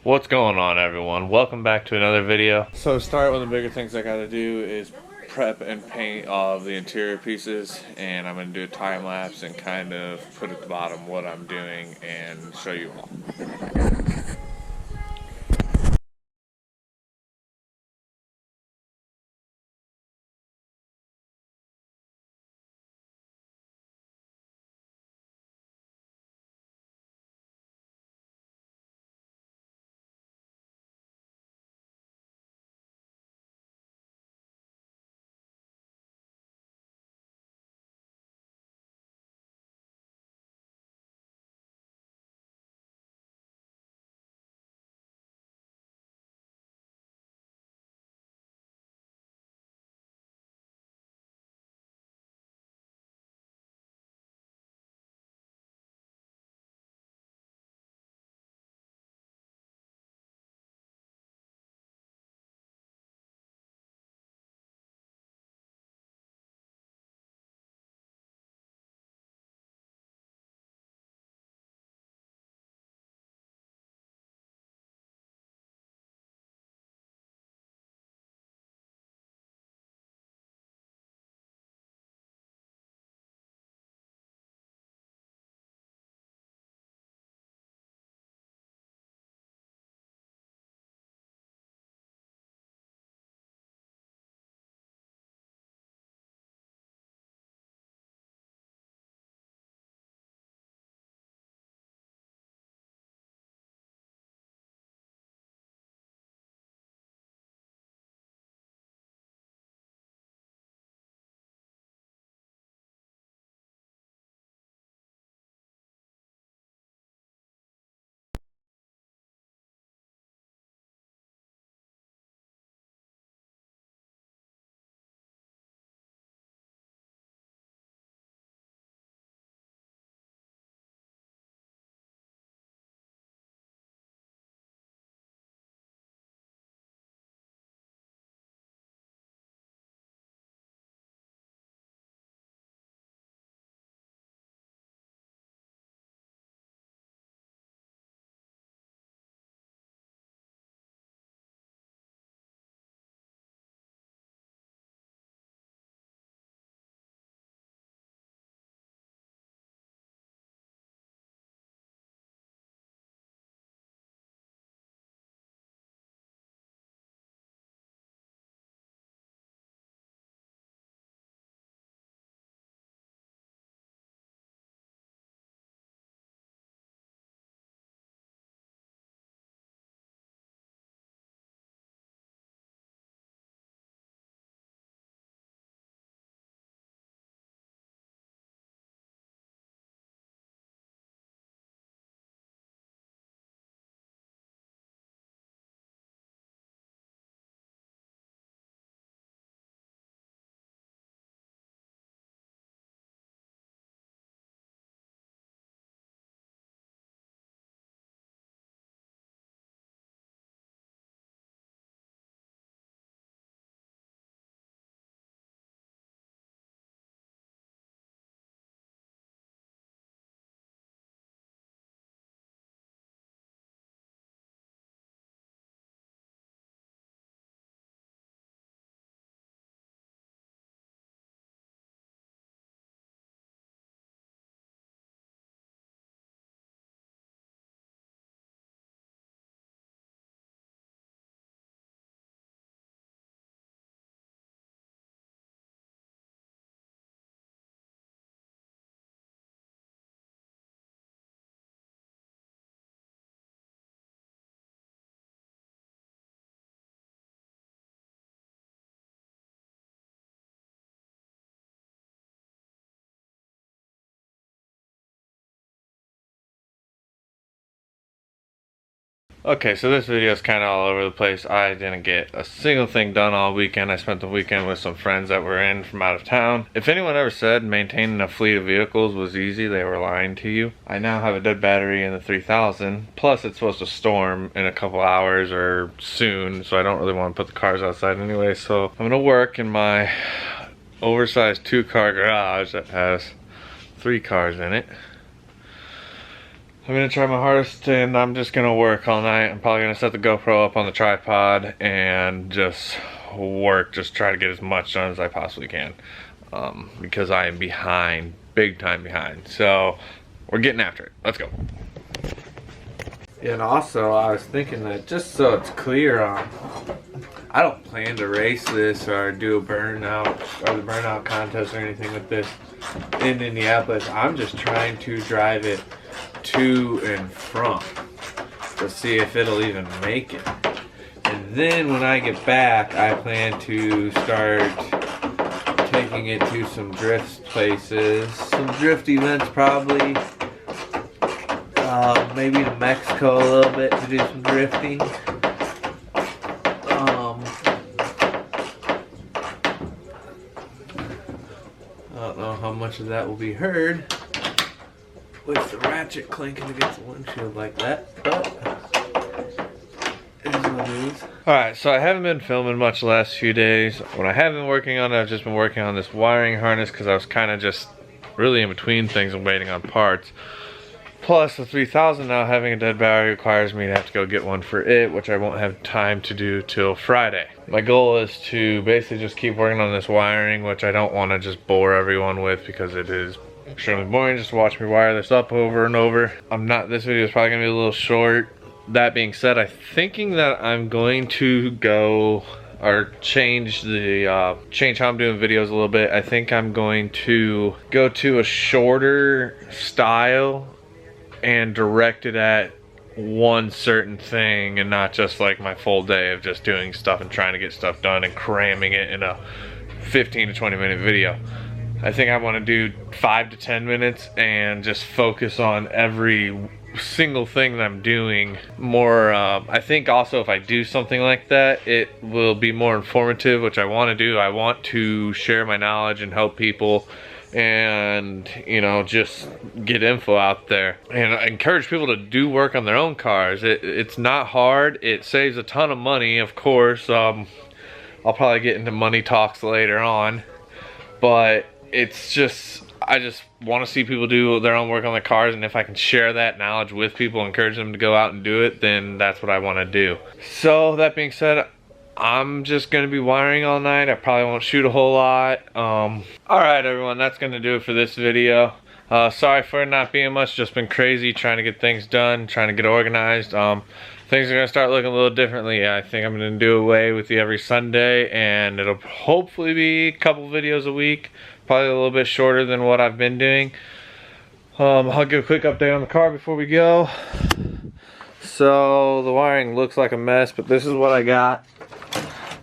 What's going on, everyone? Welcome back to another video. So to start, one of the bigger things I gotta do is prep and paint all of the interior pieces, and I'm gonna do a time lapse and kind of put at the bottom what I'm doing and show you all. Okay, so this video is kind of all over the place. I didn't get a single thing done all weekend. I spent the weekend with some friends that were in from out of town. If anyone ever said maintaining a fleet of vehicles was easy, they were lying to you. I now have a dead battery in the 3000, plus it's supposed to storm in a couple hours or soon, so I don't really want to put the cars outside anyway. So I'm gonna work in my oversized 2-car garage that has 3 cars in it. I'm gonna try my hardest, and I'm just gonna work all night. I'm probably gonna set the GoPro up on the tripod and just work, just try to get as much done as I possibly can, because I am behind, big time behind. So we're getting after it. Let's go. And also, I was thinking that just so it's clear, I don't plan to race this or do a burnout or the burnout contest or anything with this in Indianapolis. I'm just trying to drive it to and from to see if it'll even make it. And then when I get back, I plan to start taking it to some drift places, some drift events probably. Maybe to Mexico a little bit to do some drifting. I don't know how much of that will be heard with the ratchet clinking against the windshield like that, but it is what it is. Alright, so I haven't been filming much the last few days. When I have been working on it, I've just been working on this wiring harness because I was kind of just really in between things and waiting on parts. Plus, the 3000 now having a dead battery requires me to have to go get one for it, which I won't have time to do till Friday. My goal is to basically just keep working on this wiring, which I don't want to just bore everyone with because it is extremely boring just to watch me wire this up over and over. This video is probably going to be a little short. That being said, I'm thinking that I'm going to go or change how I'm doing videos a little bit. I think I'm going to go to a shorter style and direct it at one certain thing and not just like my full day of just doing stuff and trying to get stuff done and cramming it in a 15 to 20 minute video. I think I want to do 5 to 10 minutes and just focus on every single thing that I'm doing more. I think also if I do something like that, it will be more informative, which I want to do. I want to share my knowledge and help people and, you know, just get info out there and encourage people to do work on their own cars. It's not hard. It saves a ton of money, of course. I'll probably get into money talks later on, but it's just, I just want to see people do their own work on their cars, and if I can share that knowledge with people, encourage them to go out and do it, then that's what I want to do. So that being said, I'm just going to be wiring all night. I probably won't shoot a whole lot. Alright everyone, that's going to do it for this video. Sorry for it not being much, just been crazy trying to get things done, trying to get organized. Things are going to start looking a little differently. I think I'm going to do away with the every Sunday, and it'll hopefully be a couple videos a week. Probably a little bit shorter than what I've been doing. I'll give a quick update on the car before we go. So the wiring looks like a mess, but this is what I got.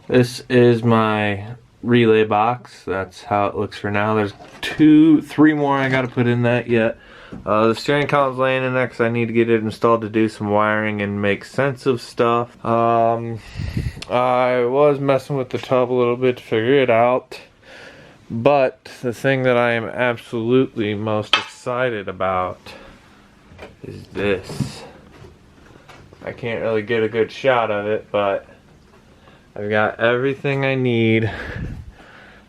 This is my relay box. That's how it looks for now. There's 3 more I got to put in that yet. The steering column's laying in there because I need to get it installed to do some wiring and make sense of stuff. I was messing with the tub a little bit to figure it out. But the thing that I am absolutely most excited about is this. I can't really get a good shot of it, but I've got everything I need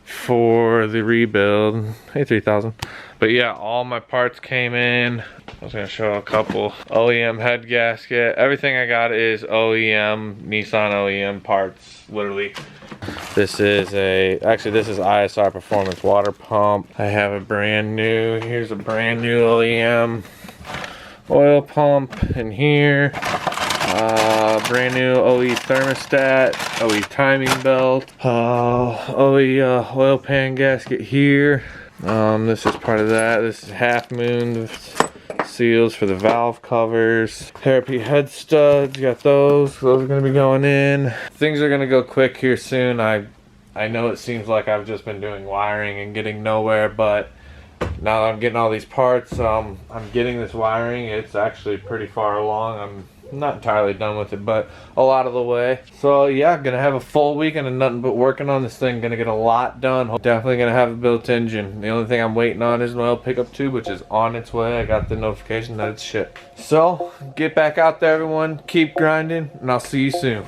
for the rebuild. Hey 3000. But yeah, all my parts came in. I was gonna show a couple. OEM head gasket. Everything I got is OEM, Nissan OEM parts, literally. This is this is ISR Performance water pump. I have a brand new, here's a brand new OEM oil pump in here. Brand new OE thermostat, OE timing belt, OE oil pan gasket here. This is part of that. This is half moon seals for the valve covers. Therapy head studs, got those. Those are gonna be going in. Things are gonna go quick here soon. I know it seems like I've just been doing wiring and getting nowhere, but now that I'm getting all these parts, I'm getting this wiring. It's actually pretty far along. I'm not entirely done with it, but a lot of the way. So yeah, gonna have a full weekend of nothing but working on this thing. Gonna get a lot done. Definitely gonna have a built engine. The only thing I'm waiting on is an oil pickup tube, which is on its way. I got the notification that it's shipped. So get back out there everyone, keep grinding, and I'll see you soon.